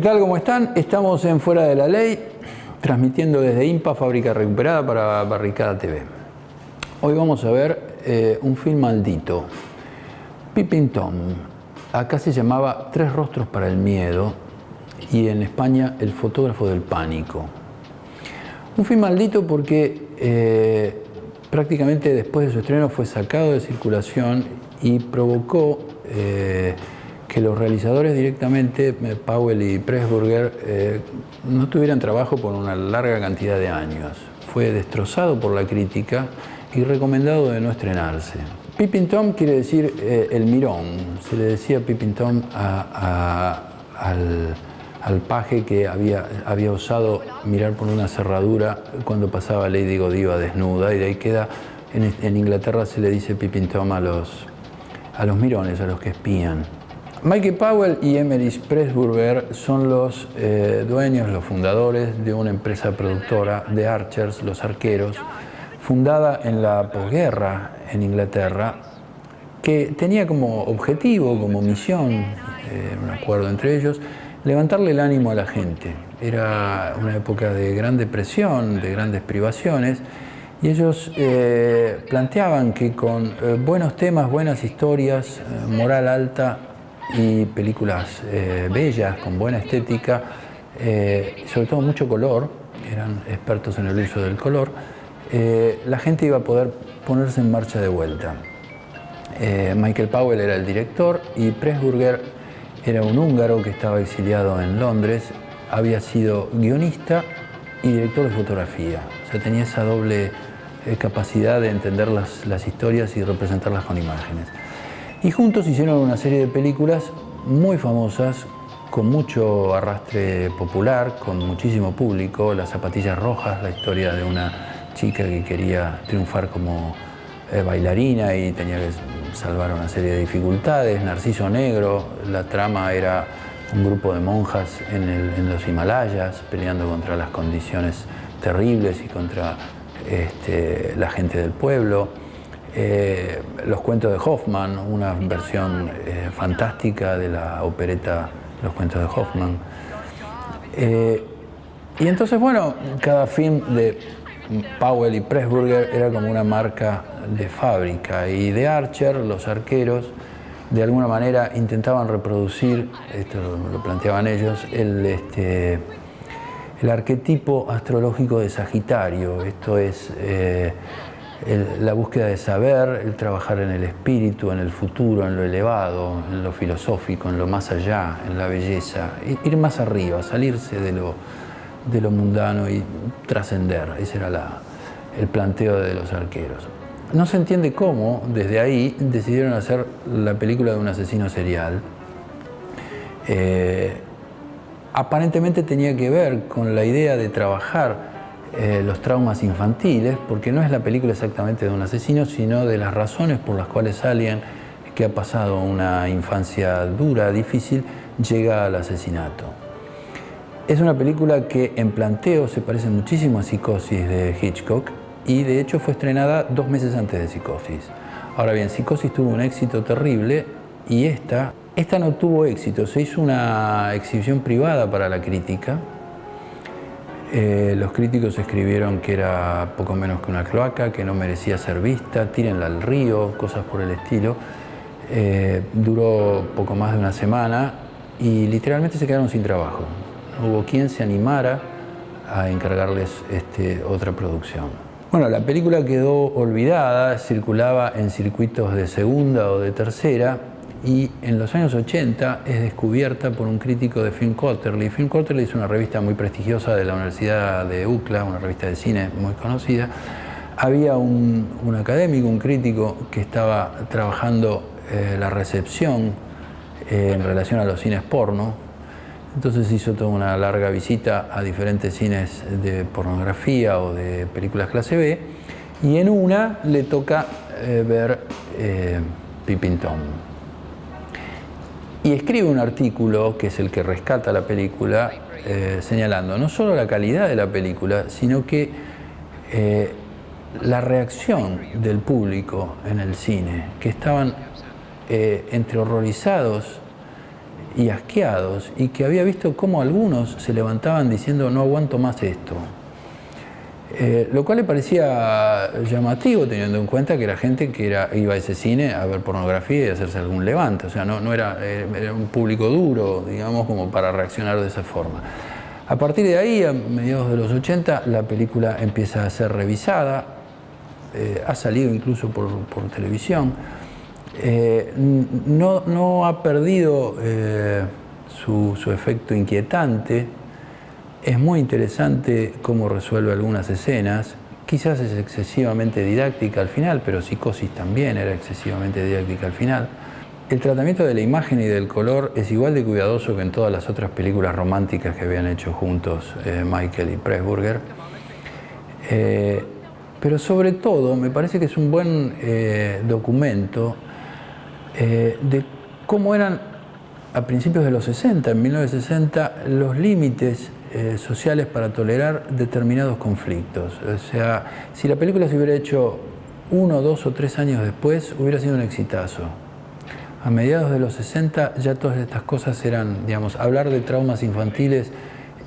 tal? ¿Cómo están? Estamos en Fuera de la Ley, transmitiendo desde IMPA, Fábrica Recuperada, para Barricada TV. Hoy vamos a ver un film maldito, Peeping Tom. Acá se llamaba Tres rostros para el miedo y en España El fotógrafo del pánico. Un film maldito porque prácticamente después de su estreno fue sacado de circulación y provocó que los realizadores directamente, Powell y Pressburger, no tuvieran trabajo por una larga cantidad de años. Fue destrozado por la crítica y recomendado de no estrenarse. Peeping Tom quiere decir el mirón. Se le decía Peeping Tom al paje que había osado mirar por una cerradura cuando pasaba Lady Godiva desnuda, y de ahí queda, en Inglaterra se le dice Peeping Tom a los mirones, a los que espían. Michael Powell y Emmerich Pressburger son los dueños, los fundadores de una empresa productora de Archers, los arqueros, fundada en la posguerra en Inglaterra, que tenía como objetivo, como misión, un acuerdo entre ellos, levantarle el ánimo a la gente. Era una época de gran depresión, de grandes privaciones, y ellos planteaban que con buenos temas, buenas historias, moral alta y películas bellas, con buena estética, sobre todo mucho color, eran expertos en el uso del color, la gente iba a poder ponerse en marcha de vuelta. Michael Powell era el director y Pressburger era un húngaro que estaba exiliado en Londres, había sido guionista y director de fotografía. O sea, tenía esa doble capacidad de entender las historias y representarlas con imágenes. Y juntos hicieron una serie de películas muy famosas, con mucho arrastre popular, con muchísimo público. Las zapatillas rojas, la historia de una chica que quería triunfar como bailarina y tenía que salvar una serie de dificultades. Narciso Negro, la trama era un grupo de monjas en los Himalayas peleando contra las condiciones terribles y contra la gente del pueblo. Los cuentos de Hoffman, una versión fantástica de la opereta Los cuentos de Hoffman. Y entonces, bueno, cada film de Powell y Pressburger era como una marca de fábrica, y de Archer, los arqueros, de alguna manera intentaban reproducir, esto lo planteaban ellos, el arquetipo astrológico de Sagitario. Esto es la búsqueda de saber, el trabajar en el espíritu, en el futuro, en lo elevado, en lo filosófico, en lo más allá, en la belleza, ir más arriba, salirse de lo mundano y trascender. Ese era el planteo de los arqueros. No se entiende cómo, desde ahí, decidieron hacer la película de un asesino serial. Aparentemente tenía que ver con la idea de trabajar los traumas infantiles, porque no es la película exactamente de un asesino, sino de las razones por las cuales alguien que ha pasado una infancia dura, difícil, llega al asesinato. Es una película que en planteo se parece muchísimo a Psicosis de Hitchcock, y de hecho fue estrenada 2 meses antes de Psicosis. Ahora bien, Psicosis tuvo un éxito terrible y esta no tuvo éxito. Se hizo una exhibición privada para la crítica. Los críticos escribieron que era poco menos que una cloaca, que no merecía ser vista, tírenla al río, cosas por el estilo. Duró poco más de una semana y literalmente se quedaron sin trabajo. No hubo quien se animara a encargarles otra producción. Bueno, la película quedó olvidada, circulaba en circuitos de segunda o de tercera, y en los años 80 es descubierta por un crítico de Film Quarterly. Film Quarterly es una revista muy prestigiosa de la Universidad de UCLA, una revista de cine muy conocida. Había un académico, un crítico, que estaba trabajando la recepción en relación a los cines porno. Entonces hizo toda una larga visita a diferentes cines de pornografía o de películas clase B, y en una le toca ver Peeping Tom. Y escribe un artículo, que es el que rescata la película, señalando no solo la calidad de la película, sino que la reacción del público en el cine, que estaban entre horrorizados y asqueados, y que había visto cómo algunos se levantaban diciendo no aguanto más esto. Lo cual le parecía llamativo teniendo en cuenta que era gente que iba a ese cine a ver pornografía y a hacerse algún levante, o sea, no era un público duro, digamos, como para reaccionar de esa forma. A partir de ahí, a mediados de los 80, la película empieza a ser revisada, ha salido incluso por televisión, no ha perdido su efecto inquietante. Es muy interesante cómo resuelve algunas escenas, quizás es excesivamente didáctica al final, pero Psicosis también era excesivamente didáctica al final. El tratamiento de la imagen y del color es igual de cuidadoso que en todas las otras películas románticas que habían hecho juntos Michael y Pressburger. Pero sobre todo me parece que es un buen documento de cómo eran a principios de los 60, en 1960, los límites sociales para tolerar determinados conflictos. O sea, si la película se hubiera hecho 1, 2 o 3 años después, hubiera sido un exitazo. A mediados de los 60 ya todas estas cosas eran, digamos, hablar de traumas infantiles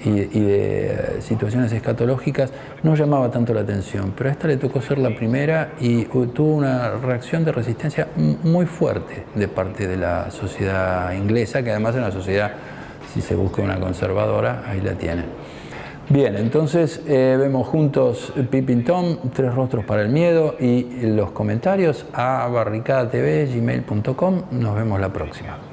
y de situaciones escatológicas no llamaba tanto la atención, pero a esta le tocó ser la primera y tuvo una reacción de resistencia muy fuerte de parte de la sociedad inglesa, que además es una sociedad, si se busca una conservadora, ahí la tienen. Bien, entonces vemos juntos Peeping Tom, Tres rostros para el miedo, y los comentarios a barricadatv@gmail.com. Nos vemos la próxima.